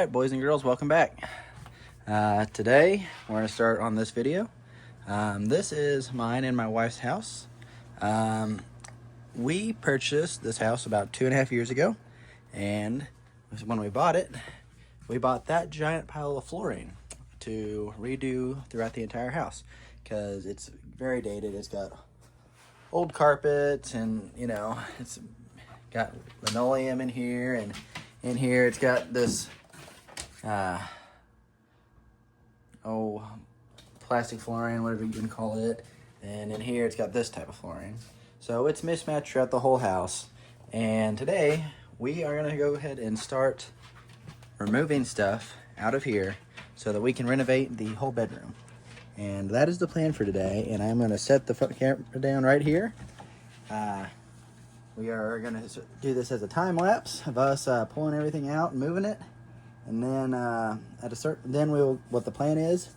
Alright, boys and girls, welcome back. Today we're going to start on this video. This is mine and my wife's house. We purchased this house about 2.5 years ago, and when we bought it, we bought that giant pile of flooring to redo throughout the entire house because it's very dated. It's got old carpets, and it's got linoleum in here, and in here it's got this plastic flooring, whatever you can call it, and in here it's got this type of flooring. So it's mismatched throughout the whole house, and today we are going to go ahead and start removing stuff out of here so that we can renovate the whole bedroom. And that is the plan for today, and I'm going to set the camera down right here. We are going to do this as a time lapse of us pulling everything out and moving it. And then what the plan is,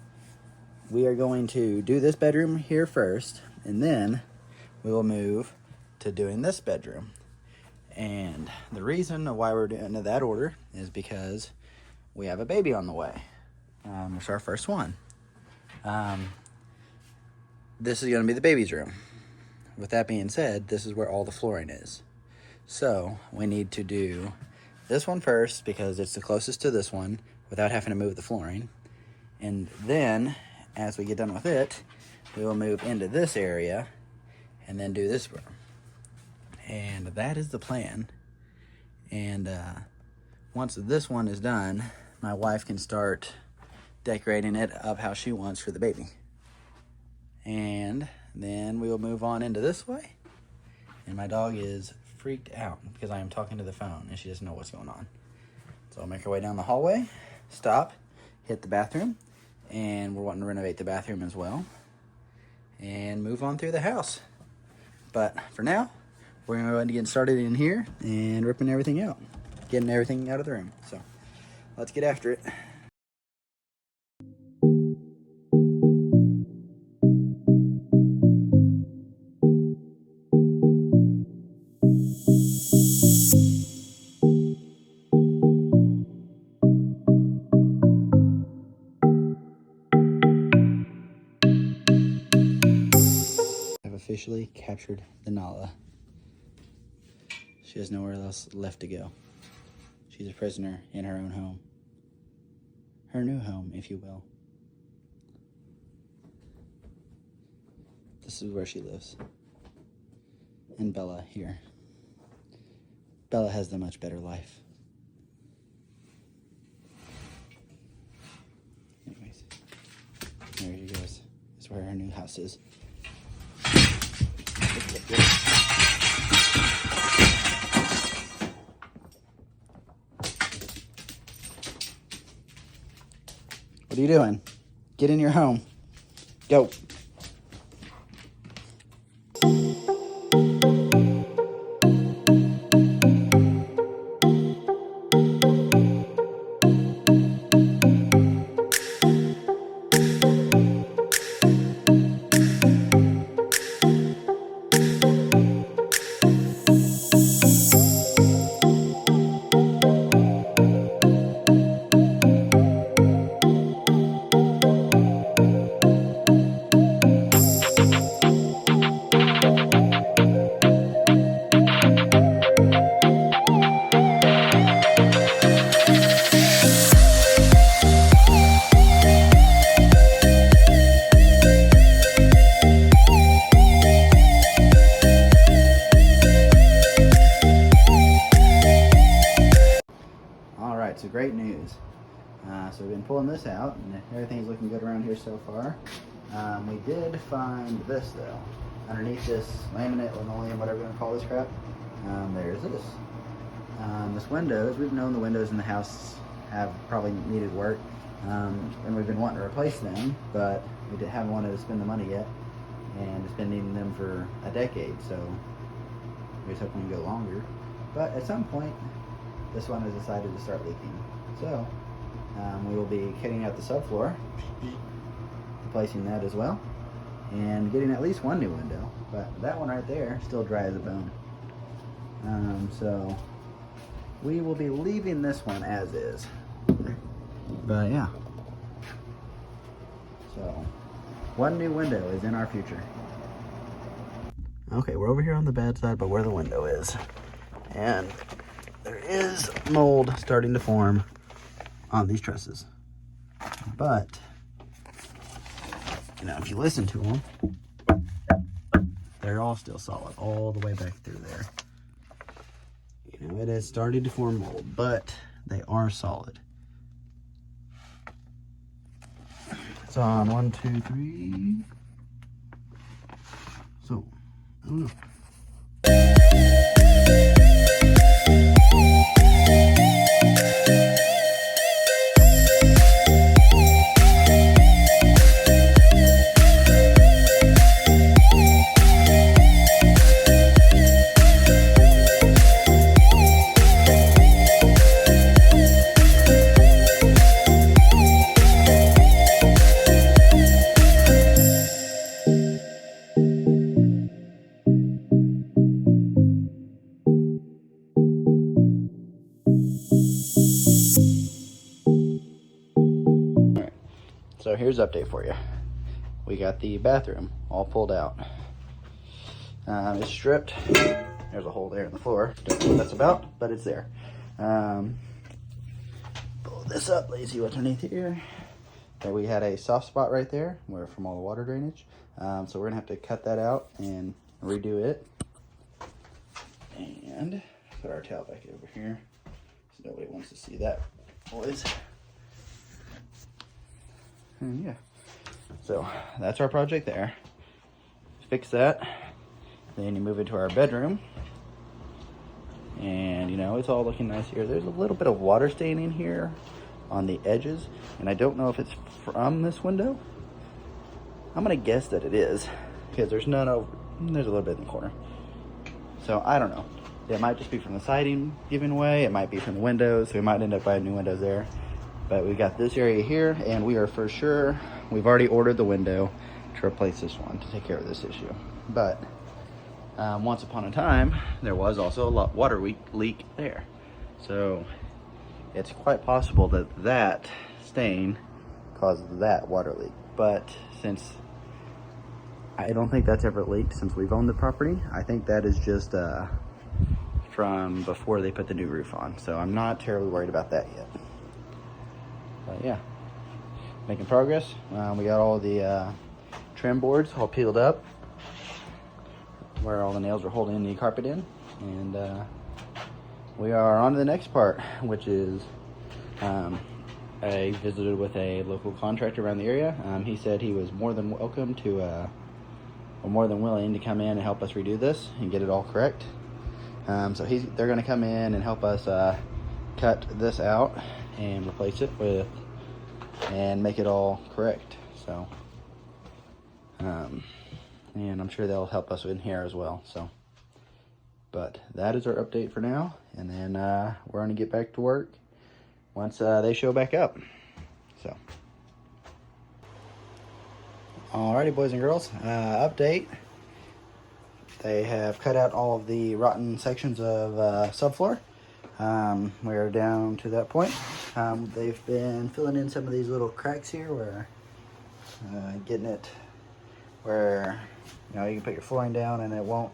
we are going to do this bedroom here first, and then we will move to doing this bedroom. And the reason why we're doing it in that order is because we have a baby on the way. It's our first one. This is going to be the baby's room. With that being said, this is where all the flooring is. So we need to do this one first because it's the closest to this one without having to move the flooring. And then as we get done with it, we will move into this area and then do this room. And that is the plan. And once this one is done, my wife can start decorating it up how she wants for the baby. And then we will move on into this way. And my dog is freaked out because I am talking to the phone and she doesn't know what's going on. So I'll make our way down the hallway, stop, hit the bathroom, and we're wanting to renovate the bathroom as well, and move on through the house. But for now, we're going to go ahead and get started in here and ripping everything out, getting everything out of the room. So let's get after it. Officially captured the Nala. She has nowhere else left to go. She's a prisoner in her own home. Her new home, if you will. This is where she lives. And Bella here. Bella has the much better life. Anyways, there she goes. That's where her new house is. What are you doing? Get in your home. Go. So great news. So we've been pulling this out, and everything's looking good around here so far. We did find this though. Underneath this laminate, linoleum, whatever you want to call this crap, there's this. This windows, we've known the windows in the house have probably needed work, and we've been wanting to replace them, but we haven't wanted to spend the money yet, and it's been needing them for a decade, so we just hope we can go longer. But at some point, this one has decided to start leaking. So we will be cutting out the subfloor, replacing that as well, and getting at least one new window. But that one right there still dry as a bone. So we will be leaving this one as is. But yeah. So, one new window is in our future. Okay, we're over here on the bad side, but where the window is. And there is mold starting to form on these trusses. But, you know, if you listen to them, they're all still solid, all the way back through there. You know, it has started to form mold, but they are solid. It's on 1, 2, 3. So, I don't know. So here's an update for you. We got the bathroom all pulled out. It's stripped. There's a hole there in the floor. Don't know what that's about, but it's there. Pull this up, let you see what's underneath here. There we had a soft spot right there where from all the water drainage. So we're gonna have to cut that out and redo it. And put our towel back over here so nobody wants to see that, boys. And yeah, so that's our project there. Fix that, then you move into our bedroom, and you know, it's all looking nice here. There's a little bit of water staining here on the edges, and I don't know if it's from this window. I'm gonna guess that it is, because there's none over, there's a little bit in the corner. So I don't know. It might just be from the siding giving way, it might be from the windows, so we might end up buying new windows there. But we got this area here, and we are for sure, we've already ordered the window to replace this one to take care of this issue. But once upon a time, there was also a water leak there. So it's quite possible that that stain caused that water leak. But since I don't think that's ever leaked since we've owned the property, I think that is just from before they put the new roof on. So I'm not terribly worried about that yet. But yeah, making progress. We got all the trim boards all peeled up where all the nails are holding the carpet in, and we are on to the next part, which is I visited with a local contractor around the area. He said he was more than welcome to or more than willing to come in and help us redo this and get it all correct. So they're going to come in and help us cut this out and replace it with and make it all correct. So and I'm sure they'll help us in here as well. So but that is our update for now, and then we're going to get back to work once they show back up. So alrighty, boys and girls, update. They have cut out all of the rotten sections of subfloor. We're down to that point. They've been filling in some of these little cracks here where getting it where, you know, you can put your flooring down and it won't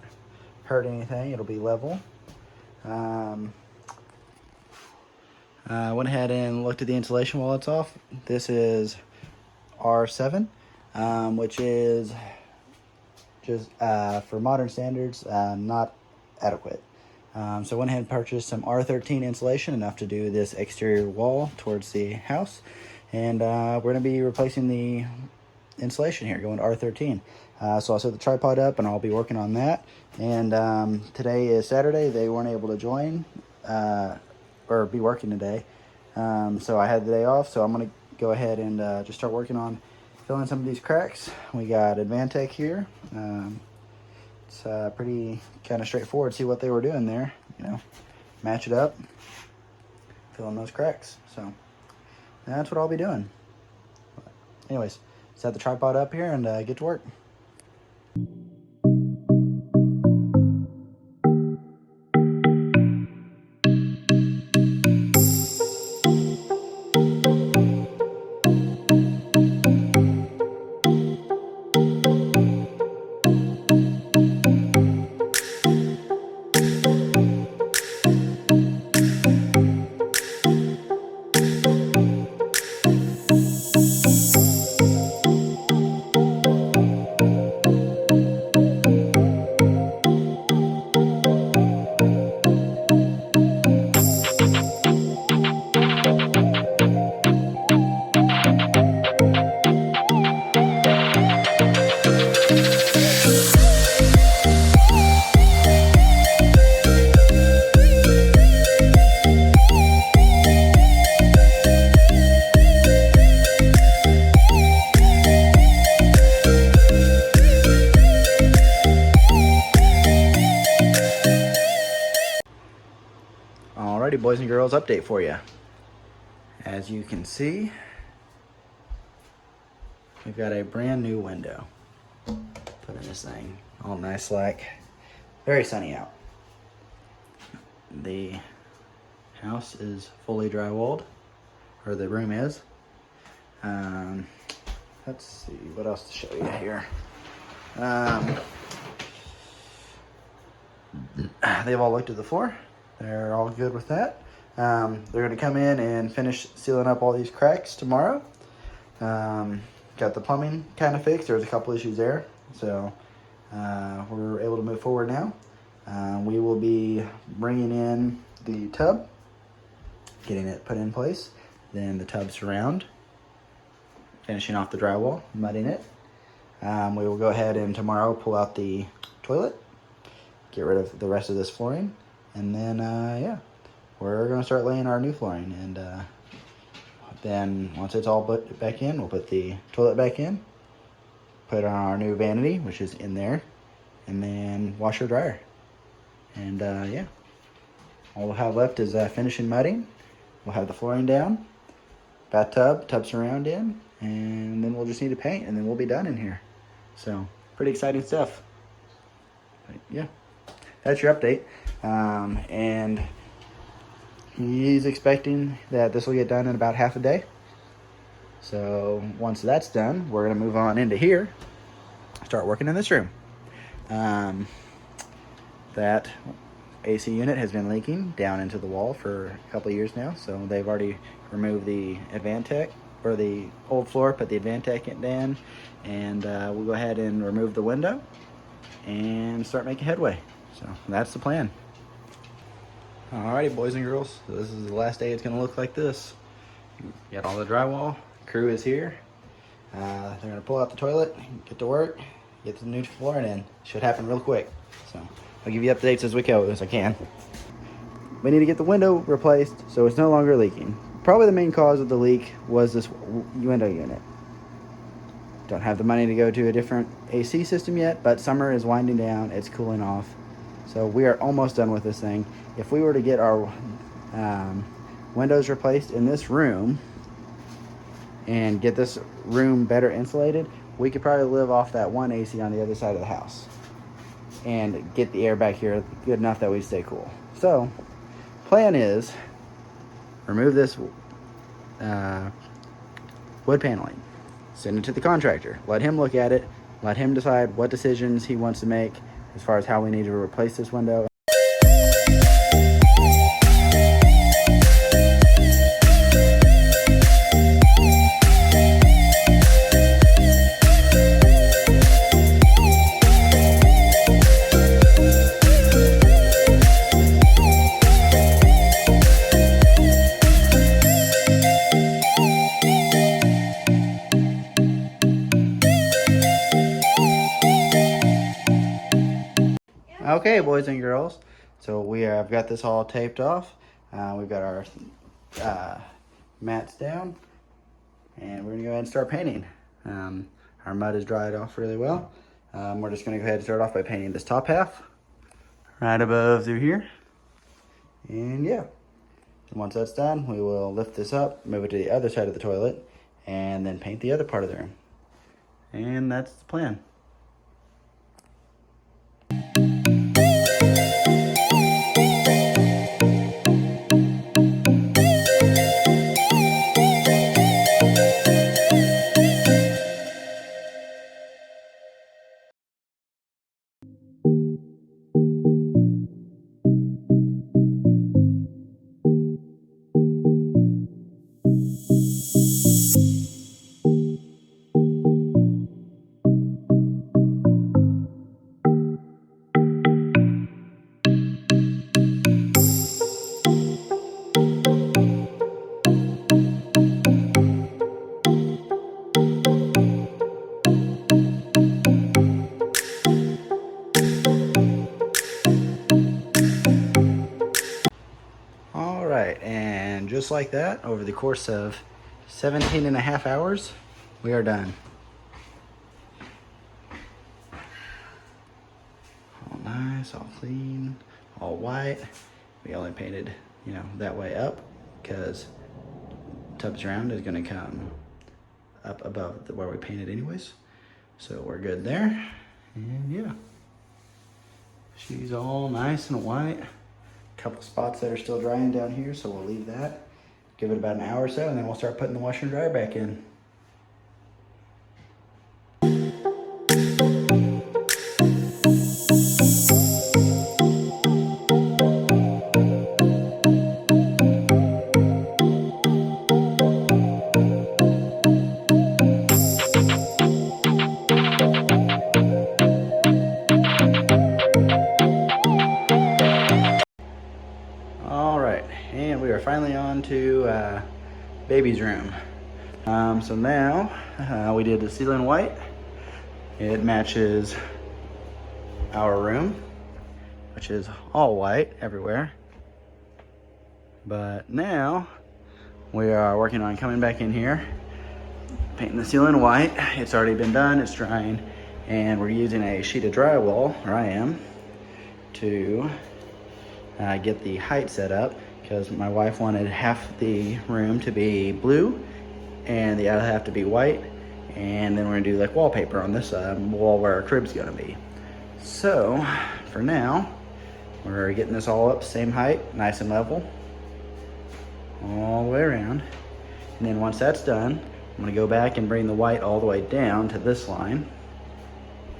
hurt anything. It'll be level. Went ahead and looked at the insulation while it's off. This is R7, which is just for modern standards not adequate. So I went ahead and purchased some R13 insulation, enough to do this exterior wall towards the house, and we're going to be replacing the insulation here, going to R13. So I'll set the tripod up and I'll be working on that. And today is Saturday. They weren't able to join or be working today, so I had the day off. So I'm going to go ahead and just start working on filling some of these cracks. We got Advantech here. It's pretty kind of straightforward. See what they were doing there, you know, match it up, fill in those cracks. So that's what I'll be doing. Anyways, set the tripod up here and get to work. Alrighty, boys and girls, update for you. As you can see, we've got a brand new window put in this thing. All nice, like, very sunny out. The house is fully drywalled, or the room is. Let's see, what else to show you here. They've all looked at the floor. They're all good with that. They're going to come in and finish sealing up all these cracks tomorrow. Got the plumbing kind of fixed. There was a couple issues there, so we're able to move forward now. We will be bringing in the tub, getting it put in place, then the tub surround, finishing off the drywall, mudding it. We will go ahead and tomorrow pull out the toilet, get rid of the rest of this flooring, and then yeah, we're gonna start laying our new flooring. And then once it's all put back in, we'll put the toilet back in, put on our new vanity, which is in there, and then washer dryer. And yeah, all we'll have left is finishing mudding. We'll have the flooring down, bathtub, tub surround in, and then we'll just need to paint, and then we'll be done in here. So pretty exciting stuff. But yeah, that's your update. And he's expecting that this will get done in about half a day. So once that's done, we're gonna move on into here, start working in this room. That AC unit has been leaking down into the wall for a couple of years now, so they've already removed the Advantech, or the old floor, put the Advantech in, and we'll go ahead and remove the window and start making headway. So that's the plan. Alrighty, boys and girls, so this is the last day it's gonna look like this. Got all the drywall, crew is here. They're gonna pull out the toilet, get to work, get the new flooring in. Should happen real quick. So I'll give you updates as we go, as I can. We need to get the window replaced so it's no longer leaking. Probably the main cause of the leak was this window unit. Don't have the money to go to a different AC system yet, but summer is winding down, it's cooling off. So we are almost done with this thing. If we were to get our windows replaced in this room and get this room better insulated, we could probably live off that one AC on the other side of the house and get the air back here good enough that we stay cool. So plan is remove this wood paneling, send it to the contractor, let him look at it, let him decide what decisions he wants to make as far as how we need to replace this window. Okay, boys and girls, so we have got this all taped off. We've got our mats down, and we're gonna go ahead and start painting. Our mud is dried off really well. We're just gonna go ahead and start off by painting this top half right above through here. And yeah, once that's done, we will lift this up, move it to the other side of the toilet, and then paint the other part of the room. And that's the plan. And just like that, over the course of 17 and a half hours, we are done. All nice, all clean, all white. We only painted you know, that way up, because tub's round is gonna come up above where we painted anyways. So we're good there. And yeah, she's all nice and white. Couple spots that are still drying down here, so we'll leave that. Give it about an hour or so, and then we'll start putting the washer and dryer back in. And we are finally on to baby's room. So now we did the ceiling white. It matches our room, which is all white everywhere. But now we are working on coming back in here, painting the ceiling white. It's already been done, it's drying, and we're using a sheet of drywall, or I am, to get the height set up, because my wife wanted half the room to be blue and the other half to be white, and then we're gonna do like wallpaper on this wall where our crib's gonna be. So for now, we're getting this all up same height, nice and level, all the way around. And then once that's done, I'm gonna go back and bring the white all the way down to this line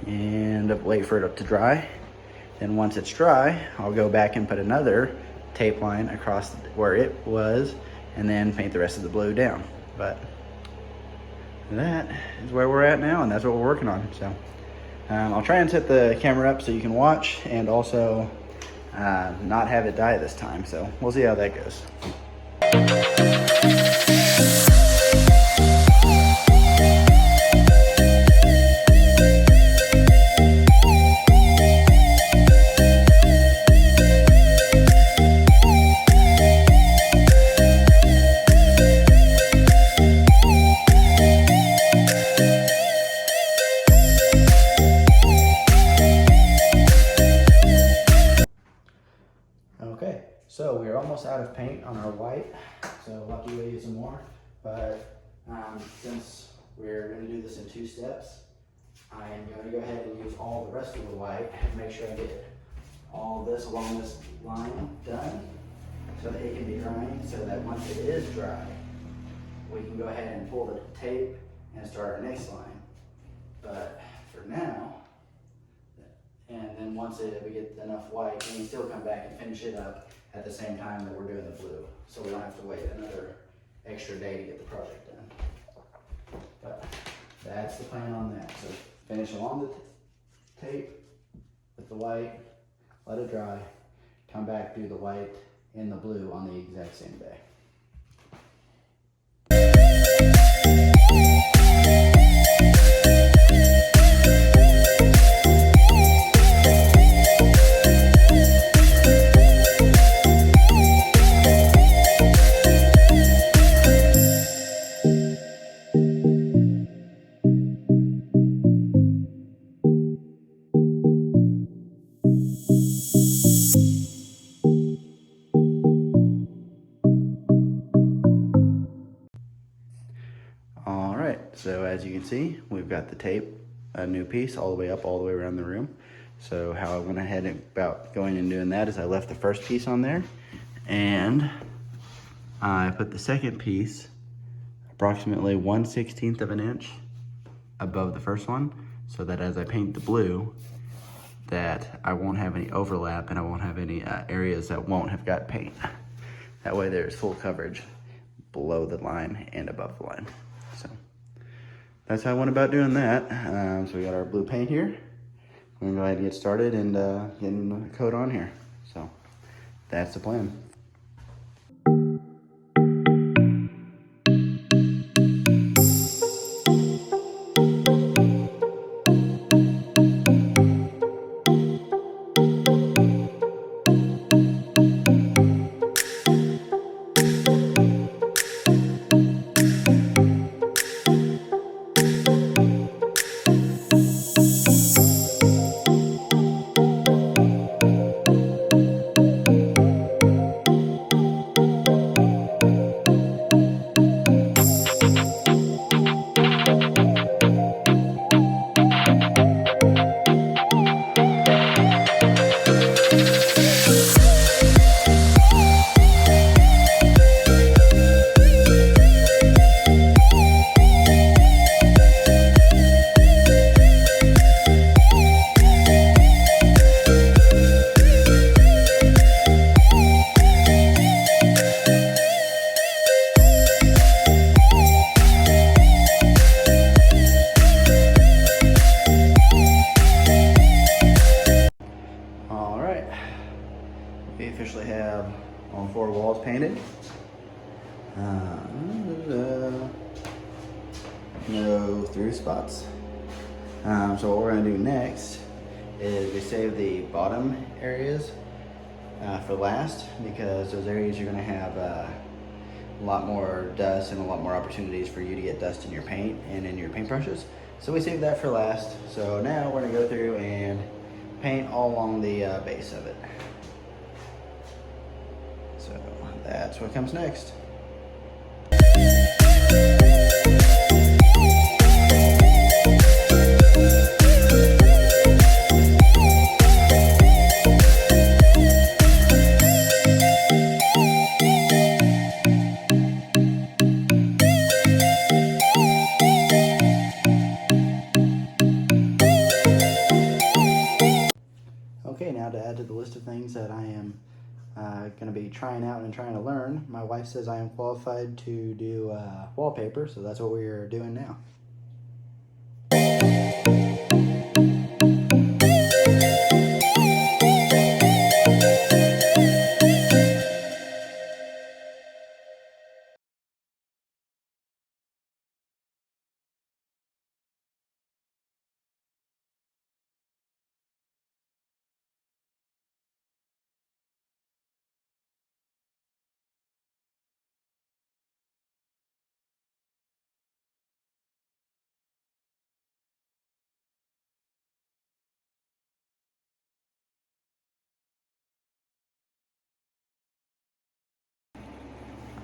and wait for it to dry. Then once it's dry, I'll go back and put another tape line across where it was, and then paint the rest of the blue down. But that is where we're at now, and that's what we're working on. So I'll try and set the camera up so you can watch, and also not have it die this time. So we'll see how that goes. Okay, so we're almost out of paint on our white, so lucky we'll use some more. But since we're going to do this in 2 steps, I am going to go ahead and use all the rest of the white and make sure I get all this along this line done so that it can be drying, so that once it is dry, we can go ahead and pull the tape and start our next line. But for now, and then once we get enough white, we can still come back and finish it up at the same time that we're doing the blue. So we don't have to wait another extra day to get the project done. But that's the plan on that. So finish along the tape with the white, let it dry, come back, do the white and the blue on the exact same day. So as you can see, we've got the tape, a new piece all the way up, all the way around the room. So how I went ahead about going and doing that is I left the first piece on there, and I put the second piece approximately 1/16 of an inch above the first one, so that as I paint the blue, that I won't have any overlap and I won't have any areas that won't have got paint. That way there's full coverage below the line and above the line. So that's how I went about doing that. So we got our blue paint here. We're gonna go ahead and get started and getting the coat on here. So that's the plan. have all 4 walls painted. No through spots. So what we're gonna do next is we save the bottom areas for last, because those areas you're gonna have a lot more dust and a lot more opportunities for you to get dust in your paint and in your paintbrushes. So we saved that for last. So now we're gonna go through and paint all along the base of it. So that's what comes next. Okay, now to add to the list of things that I am going to be trying out and trying to learn, my wife says I am qualified to do wallpaper, so that's what we're doing now.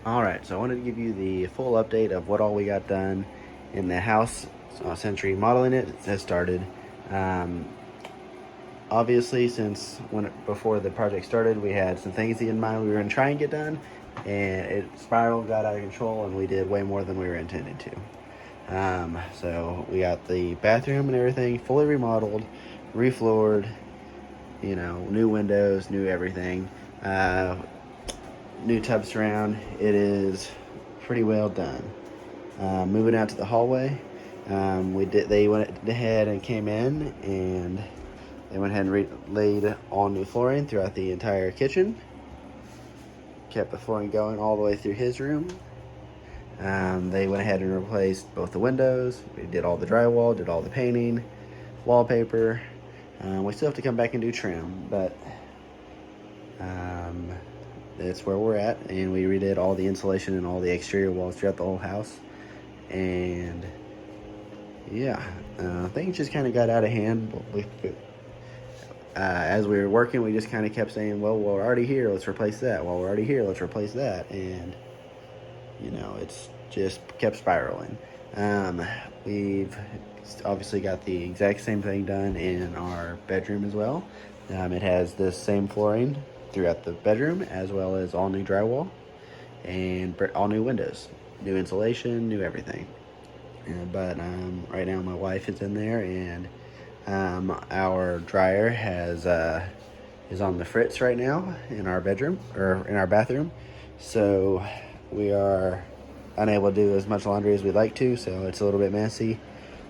Alright, so I wanted to give you the full update of what all we got done in the house since remodeling it has started. Obviously, since before the project started, we had some things in mind we were going to try and get done, and it spiraled, got out of control, and we did way more than we were intended to. So we got the bathroom and everything fully remodeled, refloored, new windows, new everything. New tub surround. It is pretty well done. Moving out to the hallway, they went ahead and came in and they went ahead and laid all new flooring throughout the entire kitchen. Kept the flooring going all the way through his room. They went ahead and replaced both the windows. We did all the drywall, did all the painting, wallpaper. We still have to come back and do trim, but that's where we're at. And we redid all the insulation and all the exterior walls throughout the whole house. And yeah, things just kind of got out of hand. As we were working, we just kind of kept saying, well, we're already here, let's replace that. Well, we're already here, let's replace that. And it's just kept spiraling. We've obviously got the exact same thing done in our bedroom as well. It has the same flooring throughout the bedroom, as well as all new drywall and all new windows, new insulation, new everything. But right now my wife is in there, and our dryer is on the fritz right now in our bedroom, or in our bathroom. So we are unable to do as much laundry as we'd like to, so it's a little bit messy.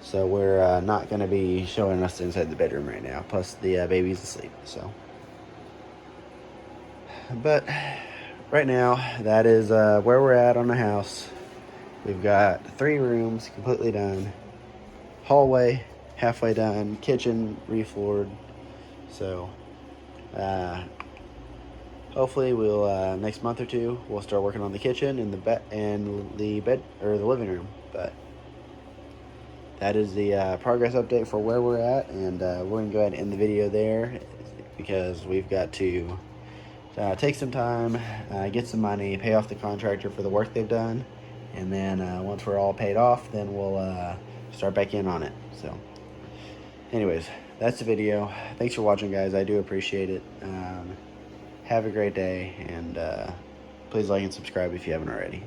So we're not going to be showing us inside the bedroom right now. Plus the baby's asleep. So, but right now that is where we're at on the house. We've got 3 rooms completely done, hallway halfway done, kitchen refloored. So hopefully we'll next month or two we'll start working on the kitchen and the bed or the living room. But that is the progress update for where we're at, and we're going to go ahead and end the video there, because we've got to take some time, get some money, pay off the contractor for the work they've done, and then once we're all paid off, then we'll start back in on it. So anyways, that's the video. Thanks for watching, guys. I do appreciate it. Have a great day, and please like and subscribe if you haven't already.